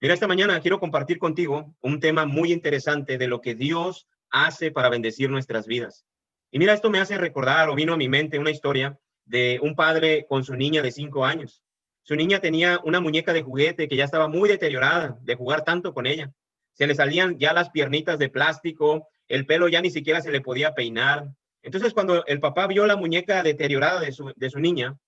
Mira, esta mañana quiero compartir contigo un tema muy interesante de lo que Dios hace para bendecir nuestras vidas. Y mira, esto me hace recordar o vino a mi mente una historia de un padre con su niña de 5 años. Su niña tenía una muñeca de juguete que ya estaba muy deteriorada de jugar tanto con ella. Se le salían ya las piernitas de plástico, el pelo ya ni siquiera se le podía peinar. Entonces, cuando el papá vio la muñeca deteriorada de su niña,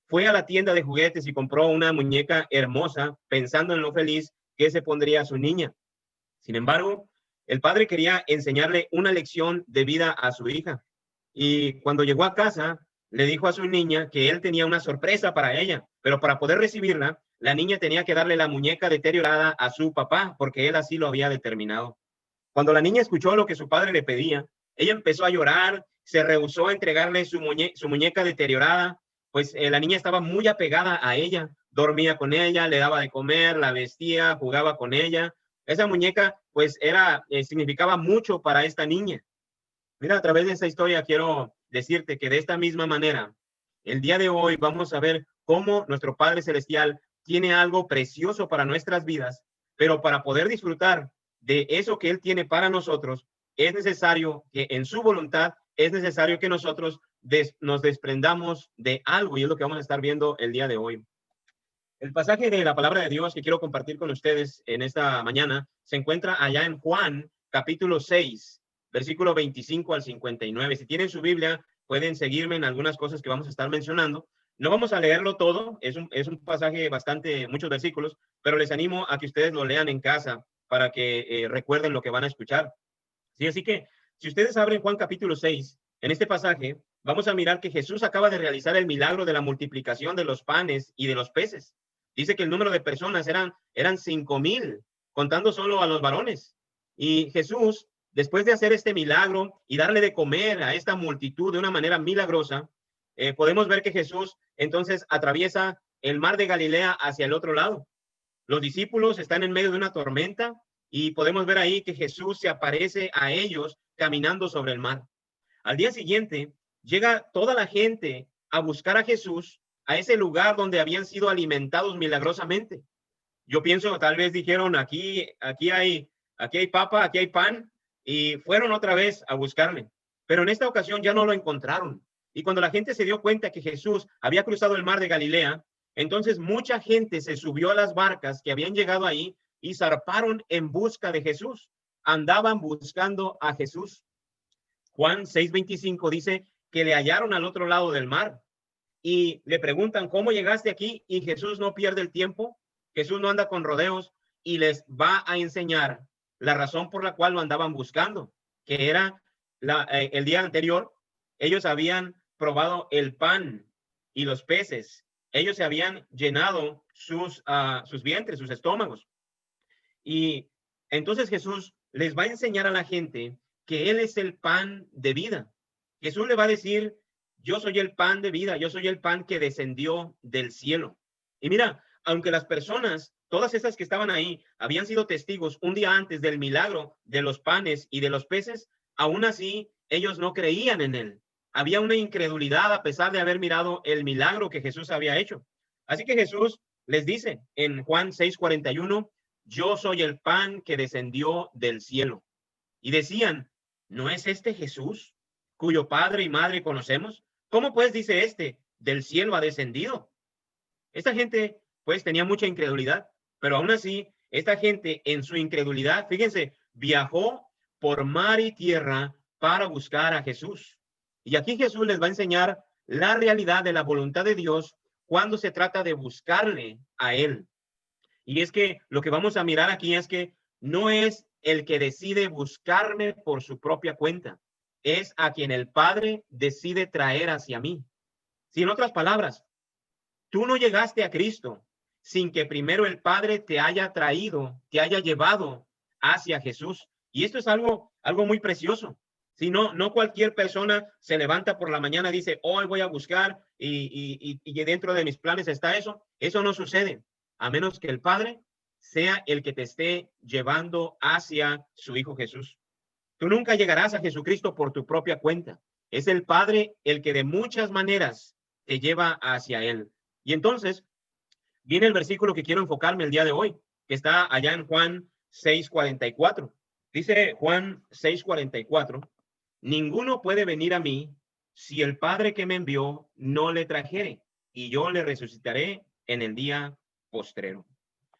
fue a la tienda de juguetes y compró una muñeca hermosa, pensando en lo feliz que se pondría su niña. Sin embargo, el padre quería enseñarle una lección de vida a su hija. Y cuando llegó a casa, le dijo a su niña que él tenía una sorpresa para ella, pero para poder recibirla, la niña tenía que darle la muñeca deteriorada a su papá, porque él así lo había determinado. Cuando la niña escuchó lo que su padre le pedía, ella empezó a llorar, se rehusó a entregarle su muñeca deteriorada, pues la niña estaba muy apegada a ella, dormía con ella, le daba de comer, la vestía, jugaba con ella. Esa muñeca pues significaba mucho para esta niña. Mira, a través de esta historia quiero decirte que de esta misma manera, el día de hoy vamos a ver cómo nuestro Padre Celestial tiene algo precioso para nuestras vidas, pero para poder disfrutar de eso que Él tiene para nosotros, es necesario que en su voluntad, es necesario que nosotros nos desprendamos de algo, y es lo que vamos a estar viendo el día de hoy. El pasaje de la palabra de Dios que quiero compartir con ustedes en esta mañana se encuentra allá en Juan, capítulo 6, versículo 25 al 59. Si tienen su Biblia, pueden seguirme en algunas cosas que vamos a estar mencionando. No vamos a leerlo todo, es un pasaje bastante, muchos versículos, pero les animo a que ustedes lo lean en casa para que recuerden lo que van a escuchar. Sí, así que si ustedes abren Juan capítulo 6, en este pasaje vamos a mirar que Jesús acaba de realizar el milagro de la multiplicación de los panes y de los peces. Dice que el número de personas eran 5,000, contando solo a los varones. Y Jesús, después de hacer este milagro y darle de comer a esta multitud de una manera milagrosa, podemos ver que Jesús entonces atraviesa el mar de Galilea hacia el otro lado. Los discípulos están en medio de una tormenta y podemos ver ahí que Jesús se aparece a ellos caminando sobre el mar. Al día siguiente, llega toda la gente a buscar a Jesús a ese lugar donde habían sido alimentados milagrosamente. Yo pienso, tal vez dijeron, aquí hay papa, aquí hay pan, y fueron otra vez a buscarle. Pero en esta ocasión ya no lo encontraron. Y cuando la gente se dio cuenta que Jesús había cruzado el mar de Galilea, entonces mucha gente se subió a las barcas que habían llegado ahí y zarparon en busca de Jesús. Andaban buscando a Jesús. Juan 6:25 dice que le hallaron al otro lado del mar y le preguntan, ¿cómo llegaste aquí? Y Jesús no pierde el tiempo, Jesús no anda con rodeos y les va a enseñar la razón por la cual lo andaban buscando, que era el día anterior, ellos habían probado el pan y los peces, ellos se habían llenado sus vientres, sus estómagos. Y entonces Jesús les va a enseñar a la gente que Él es el pan de vida. Jesús le va a decir, yo soy el pan de vida, yo soy el pan que descendió del cielo. Y mira, aunque las personas, todas esas que estaban ahí, habían sido testigos un día antes del milagro de los panes y de los peces, aún así ellos no creían en Él. Había una incredulidad a pesar de haber mirado el milagro que Jesús había hecho. Así que Jesús les dice en Juan 6:41, yo soy el pan que descendió del cielo. Y decían, ¿no es este Jesús, cuyo padre y madre conocemos? ¿Cómo pues dice este, del cielo ha descendido? Esta gente pues tenía mucha incredulidad, pero aún así, esta gente en su incredulidad, fíjense, viajó por mar y tierra para buscar a Jesús. Y aquí Jesús les va a enseñar la realidad de la voluntad de Dios cuando se trata de buscarle a Él. Y es que lo que vamos a mirar aquí es que no es el que decide buscarme por su propia cuenta, es a quien el Padre decide traer hacia mí. Si en otras palabras, tú no llegaste a Cristo sin que primero el Padre te haya traído, te haya llevado hacia Jesús. Y esto es algo muy precioso. Si no, no cualquier persona se levanta por la mañana y dice, hoy voy a buscar y dentro de mis planes está eso. Eso no sucede, a menos que el Padre sea el que te esté llevando hacia su Hijo Jesús. Tú nunca llegarás a Jesucristo por tu propia cuenta. Es el Padre el que de muchas maneras te lleva hacia Él. Y entonces viene el versículo que quiero enfocarme el día de hoy. que está allá en Juan 6:44. Dice Juan 6:44, ninguno puede venir a mí si el Padre que me envió no le trajere, y yo le resucitaré en el día postrero.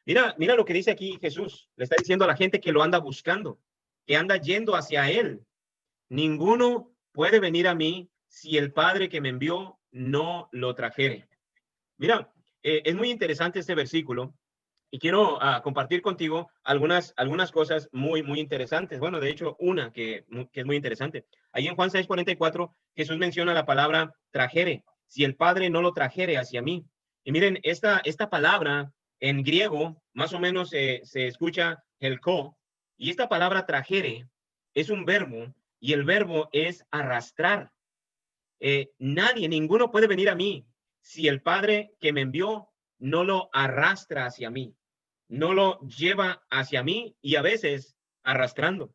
Mira lo que dice aquí Jesús. Le está diciendo a la gente que lo anda buscando, que anda yendo hacia él. Ninguno puede venir a mí si el Padre que me envió no lo trajere. Mira, es muy interesante este versículo y quiero compartir contigo algunas cosas muy interesantes. Bueno, de hecho, una que es muy interesante. Ahí en Juan 6:44, Jesús menciona la palabra trajere, si el Padre no lo trajere hacia mí. Y miren, esta palabra en griego, más o menos se escucha helko, y esta palabra trajere es un verbo, y el verbo es arrastrar. Ninguno puede venir a mí si el Padre que me envió no lo arrastra hacia mí, no lo lleva hacia mí y a veces arrastrando.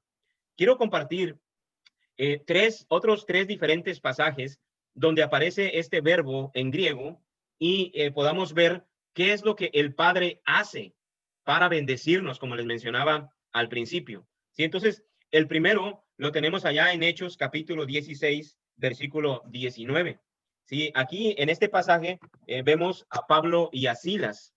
Quiero compartir otros tres diferentes pasajes donde aparece este verbo en griego y podamos ver qué es lo que el Padre hace para bendecirnos, como les mencionaba al principio. ¿Sí? Entonces, el primero lo tenemos allá en Hechos capítulo 16, versículo 19. ¿Sí? Aquí en este pasaje vemos a Pablo y a Silas.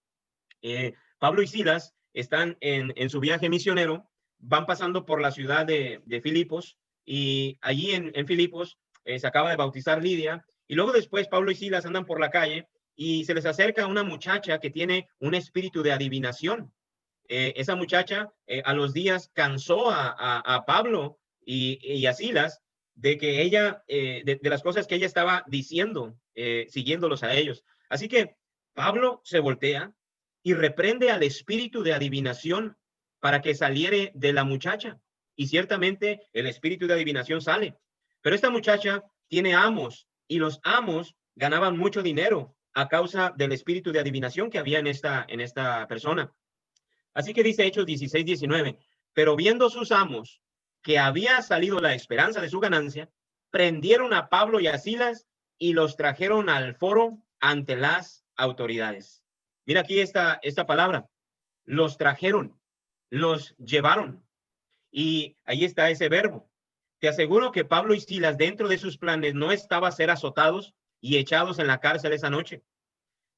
Pablo y Silas están en su viaje misionero, van pasando por la ciudad de Filipos y allí en Filipos se acaba de bautizar Lidia y luego después Pablo y Silas andan por la calle y se les acerca una muchacha que tiene un espíritu de adivinación. Esa muchacha a los días cansó a Pablo y a Silas de que ella, de las cosas que ella estaba diciendo, siguiéndolos a ellos. Así que Pablo se voltea y reprende al espíritu de adivinación para que saliere de la muchacha. Y ciertamente el espíritu de adivinación sale. Pero esta muchacha tiene amos y los amos ganaban mucho dinero a causa del espíritu de adivinación que había en esta persona. Así que dice Hechos 16:19, pero viendo sus amos que había salido la esperanza de su ganancia, prendieron a Pablo y a Silas y los trajeron al foro ante las autoridades. Mira aquí esta palabra, los trajeron, los llevaron. Y ahí está ese verbo. Te aseguro que Pablo y Silas dentro de sus planes no estaba ser azotados y echados en la cárcel esa noche.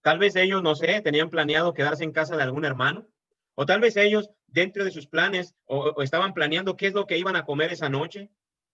Tal vez ellos, no sé, tenían planeado quedarse en casa de algún hermano. O tal vez ellos, dentro de sus planes, o estaban planeando qué es lo que iban a comer esa noche,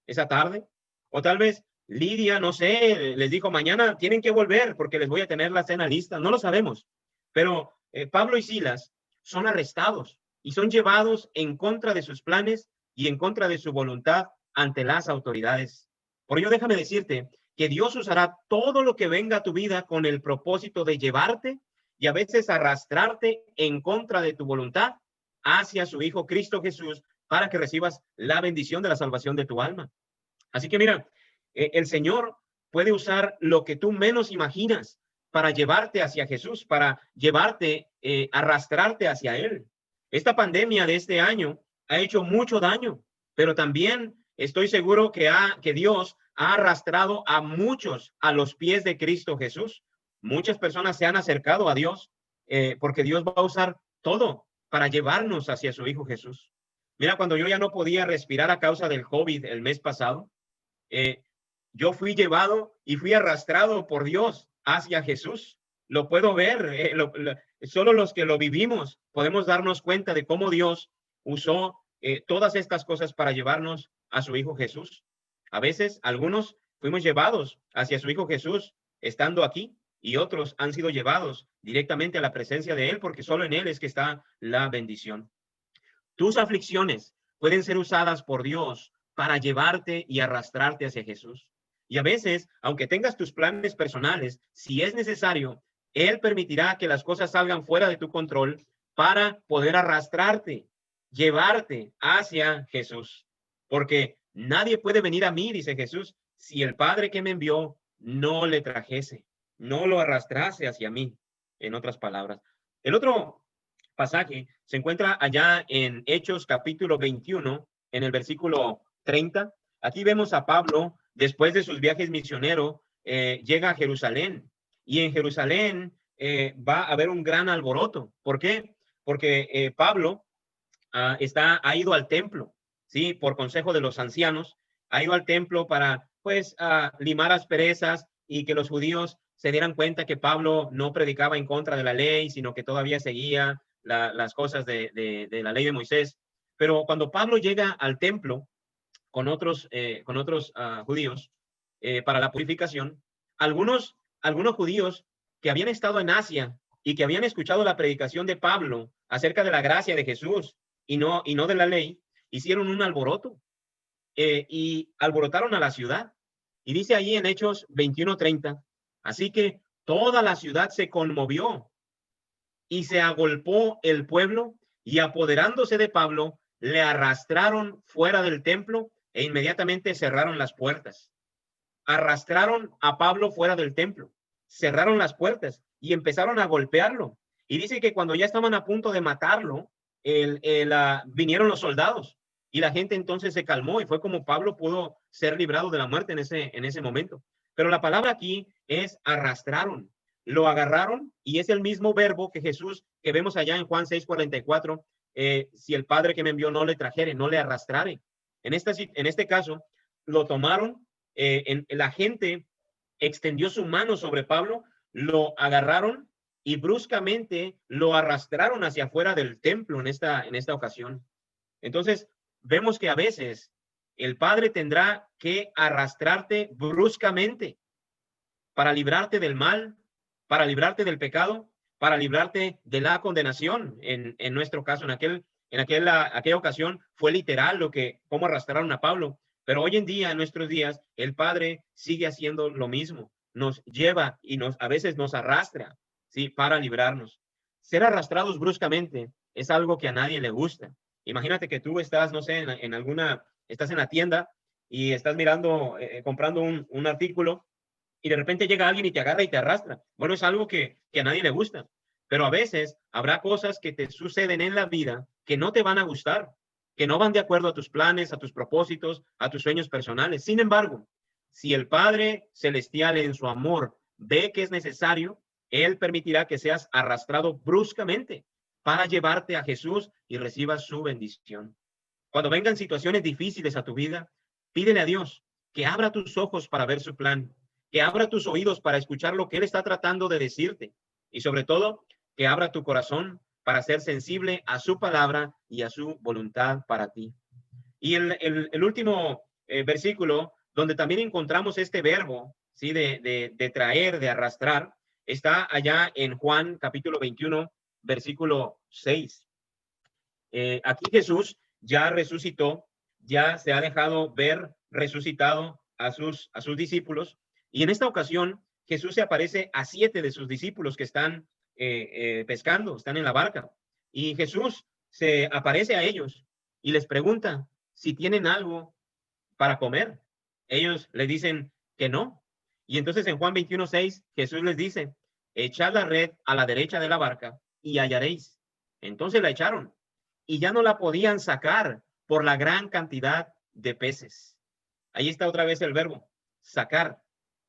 esa tarde. O tal vez Lidia, no sé, les dijo, mañana tienen que volver porque les voy a tener la cena lista. No lo sabemos. Pero Pablo y Silas son arrestados y son llevados en contra de sus planes y en contra de su voluntad ante las autoridades. Por ello, déjame decirte que Dios usará todo lo que venga a tu vida con el propósito de llevarte y a veces arrastrarte en contra de tu voluntad hacia su Hijo Cristo Jesús para que recibas la bendición de la salvación de tu alma. Así que mira, el Señor puede usar lo que tú menos imaginas para llevarte hacia Jesús, para llevarte, arrastrarte hacia Él. Esta pandemia de este año ha hecho mucho daño, pero también estoy seguro que Dios ha arrastrado a muchos a los pies de Cristo Jesús. Muchas personas se han acercado a Dios porque Dios va a usar todo para llevarnos hacia su Hijo Jesús. Mira, cuando yo ya no podía respirar a causa del COVID el mes pasado, yo fui llevado y fui arrastrado por Dios hacia Jesús. Lo puedo ver, solo los que lo vivimos podemos darnos cuenta de cómo Dios usó todas estas cosas para llevarnos a su Hijo Jesús. A veces, algunos fuimos llevados hacia su Hijo Jesús estando aquí y otros han sido llevados directamente a la presencia de Él porque solo en Él es que está la bendición. Tus aflicciones pueden ser usadas por Dios para llevarte y arrastrarte hacia Jesús. Y a veces, aunque tengas tus planes personales, si es necesario, Él permitirá que las cosas salgan fuera de tu control para poder arrastrarte, llevarte hacia Jesús. Porque nadie puede venir a mí, dice Jesús, si el Padre que me envió no le trajese, no lo arrastrase hacia mí, en otras palabras. El otro pasaje se encuentra allá en Hechos capítulo 21, en el versículo 30. Aquí vemos a Pablo, después de sus viajes misioneros, llega a Jerusalén y en Jerusalén va a haber un gran alboroto. ¿Por qué? porque Pablo ha ido al templo, ¿sí? Por consejo de los ancianos, ha ido al templo para, pues, limar asperezas y que los judíos se dieran cuenta que Pablo no predicaba en contra de la ley, sino que todavía seguía las cosas de la ley de Moisés. Pero cuando Pablo llega al templo con otros judíos para la purificación, algunos judíos que habían estado en Asia y que habían escuchado la predicación de Pablo acerca de la gracia de Jesús y no de la ley, hicieron un alboroto y alborotaron a la ciudad. Y dice allí en Hechos 21:30, así que toda la ciudad se conmovió y se agolpó el pueblo y apoderándose de Pablo, le arrastraron fuera del templo e inmediatamente cerraron las puertas. Arrastraron a Pablo fuera del templo, cerraron las puertas y empezaron a golpearlo. Y dice que cuando ya estaban a punto de matarlo, vinieron los soldados y la gente entonces se calmó y fue como Pablo pudo ser librado de la muerte en ese momento. Pero la palabra aquí es arrastraron, lo agarraron y es el mismo verbo que Jesús, que vemos allá en Juan 6:44, si el Padre que me envió no le trajere, no le arrastrare. En este caso, lo tomaron, la gente extendió su mano sobre Pablo, lo agarraron y bruscamente lo arrastraron hacia afuera del templo en esta ocasión. Entonces, vemos que a veces el Padre tendrá que arrastrarte bruscamente para librarte del mal, para librarte del pecado, para librarte de la condenación. En nuestro caso, en aquella ocasión fue literal cómo arrastraron a Pablo. Pero hoy en día, en nuestros días, el Padre sigue haciendo lo mismo. Nos lleva y a veces nos arrastra, ¿sí? Para librarnos. Ser arrastrados bruscamente es algo que a nadie le gusta. Imagínate que tú estás, no sé, estás en la tienda y estás mirando, comprando un artículo y de repente llega alguien y te agarra y te arrastra. Bueno, es algo que a nadie le gusta, pero a veces habrá cosas que te suceden en la vida que no te van a gustar, que no van de acuerdo a tus planes, a tus propósitos, a tus sueños personales. Sin embargo, si el Padre Celestial en su amor ve que es necesario, Él permitirá que seas arrastrado bruscamente para llevarte a Jesús y recibas su bendición. Cuando vengan situaciones difíciles a tu vida, pídele a Dios que abra tus ojos para ver su plan, que abra tus oídos para escuchar lo que Él está tratando de decirte y sobre todo que abra tu corazón para ser sensible a su palabra y a su voluntad para ti. Y el último versículo donde también encontramos este verbo, ¿sí? de traer, de arrastrar, está allá en Juan capítulo 21, versículo 6. Aquí Jesús ya resucitó, ya se ha dejado ver resucitado a sus discípulos. Y en esta ocasión, Jesús se aparece a 7 de sus discípulos que están pescando, están en la barca. Y Jesús se aparece a ellos y les pregunta si tienen algo para comer. Ellos le dicen que no. Y entonces en Juan 21:6, Jesús les dice, echad la red a la derecha de la barca y hallaréis. Entonces la echaron y ya no la podían sacar por la gran cantidad de peces. Ahí está otra vez el verbo, sacar,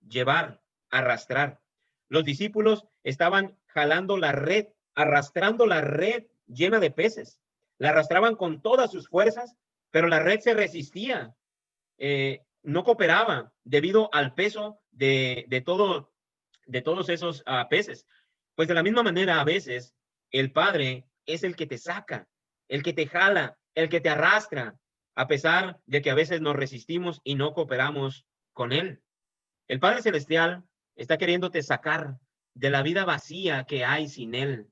llevar, arrastrar. Los discípulos estaban jalando la red, arrastrando la red llena de peces. La arrastraban con todas sus fuerzas, pero la red se resistía, no cooperaba debido al peso de todos esos peces. Pues de la misma manera, a veces el Padre es el que te saca, el que te jala, el que te arrastra, a pesar de que a veces nos resistimos y no cooperamos con Él. El Padre Celestial está queriéndote sacar de la vida vacía que hay sin Él,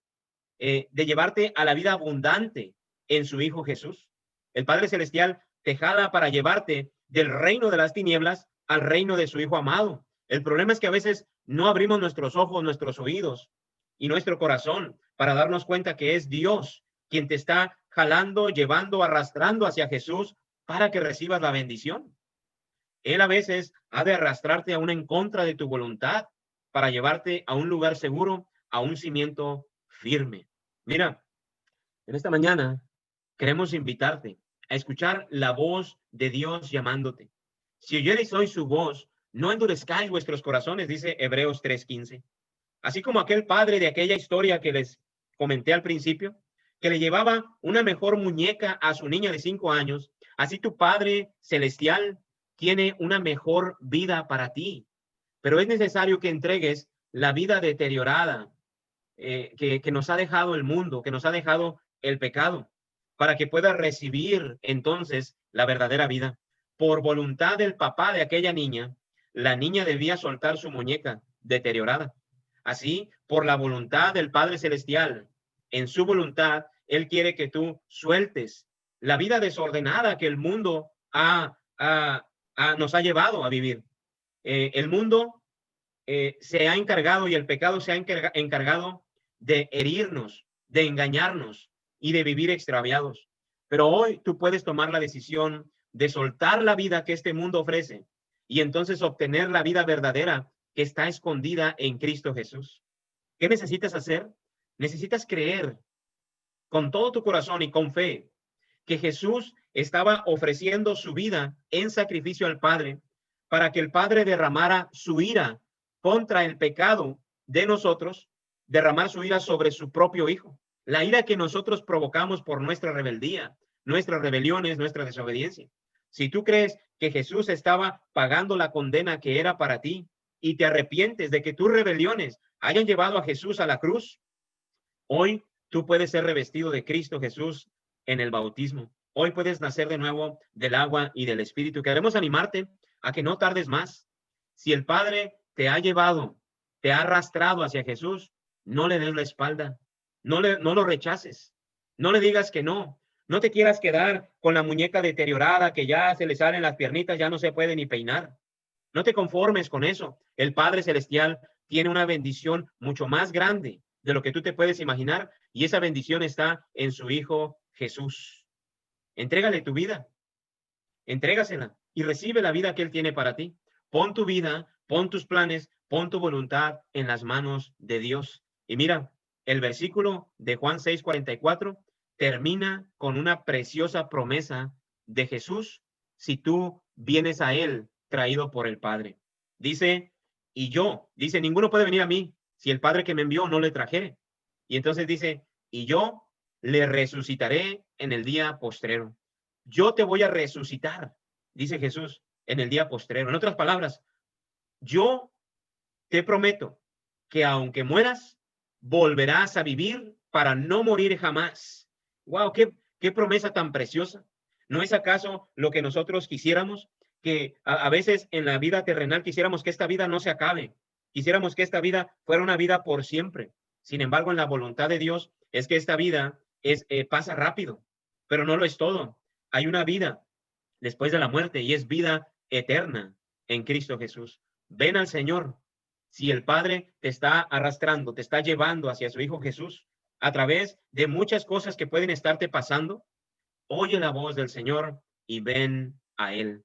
de llevarte a la vida abundante en su Hijo Jesús. El Padre Celestial te jala para llevarte del reino de las tinieblas al reino de su Hijo amado. El problema es que a veces no abrimos nuestros ojos, nuestros oídos y nuestro corazón para darnos cuenta que es Dios quien te está jalando, llevando, arrastrando hacia Jesús para que recibas la bendición. Él a veces ha de arrastrarte aún en contra de tu voluntad para llevarte a un lugar seguro, a un cimiento firme. Mira, en esta mañana queremos invitarte a escuchar la voz de Dios llamándote. Si oyereis hoy su voz, no endurezcáis vuestros corazones, dice Hebreos 3:15. Así como aquel padre de aquella historia que les comenté al principio, que le llevaba una mejor muñeca a su niña de 5 años, así tu Padre Celestial tiene una mejor vida para ti. Pero es necesario que entregues la vida deteriorada que nos ha dejado el mundo, que nos ha dejado el pecado, para que puedas recibir entonces la verdadera vida. Por voluntad del papá de aquella niña, la niña debía soltar su muñeca deteriorada. Así, por la voluntad del Padre Celestial, en su voluntad, Él quiere que tú sueltes la vida desordenada que el mundo nos ha llevado a vivir. El mundo se ha encargado y el pecado se ha encargado de herirnos, de engañarnos y de vivir extraviados. Pero hoy tú puedes tomar la decisión de soltar la vida que este mundo ofrece y entonces obtener la vida verdadera que está escondida en Cristo Jesús. ¿Qué necesitas hacer? Necesitas creer con todo tu corazón y con fe que Jesús estaba ofreciendo su vida en sacrificio al Padre para que el Padre derramara su ira contra el pecado de nosotros, derramar su ira sobre su propio Hijo. La ira que nosotros provocamos por nuestra rebeldía, nuestras rebeliones, nuestra desobediencia. Si tú crees que Jesús estaba pagando la condena que era para ti y te arrepientes de que tus rebeliones hayan llevado a Jesús a la cruz, hoy tú puedes ser revestido de Cristo Jesús en el bautismo. Hoy puedes nacer de nuevo del agua y del Espíritu. Queremos animarte a que no tardes más. Si el Padre te ha llevado, te ha arrastrado hacia Jesús, no le des la espalda, no lo rechaces, no le digas que no. No te quieras quedar con la muñeca deteriorada que ya se le salen las piernitas, ya no se puede ni peinar. No te conformes con eso. El Padre Celestial tiene una bendición mucho más grande de lo que tú te puedes imaginar y esa bendición está en su Hijo Jesús. Entrégale tu vida, entrégasela y recibe la vida que Él tiene para ti. Pon tu vida, pon tus planes, pon tu voluntad en las manos de Dios. Y mira, el versículo de Juan 6:44 termina con una preciosa promesa de Jesús si tú vienes a Él traído por el Padre. Dice, dice, ninguno puede venir a mí si el Padre que me envió no le trajere. Y entonces dice, y yo le resucitaré en el día postrero. Yo te voy a resucitar, dice Jesús, en el día postrero. En otras palabras, yo te prometo que aunque mueras, volverás a vivir para no morir jamás. ¡Wow! ¡Qué promesa tan preciosa! ¿No es acaso lo que nosotros quisiéramos? Que a veces en la vida terrenal quisiéramos que esta vida no se acabe. Quisiéramos que esta vida fuera una vida por siempre. Sin embargo, en la voluntad de Dios es que esta vida pasa rápido, pero no lo es todo. Hay una vida después de la muerte y es vida eterna en Cristo Jesús. Ven al Señor. Si el Padre te está arrastrando, te está llevando hacia su Hijo Jesús a través de muchas cosas que pueden estarte pasando, oye la voz del Señor y ven a Él.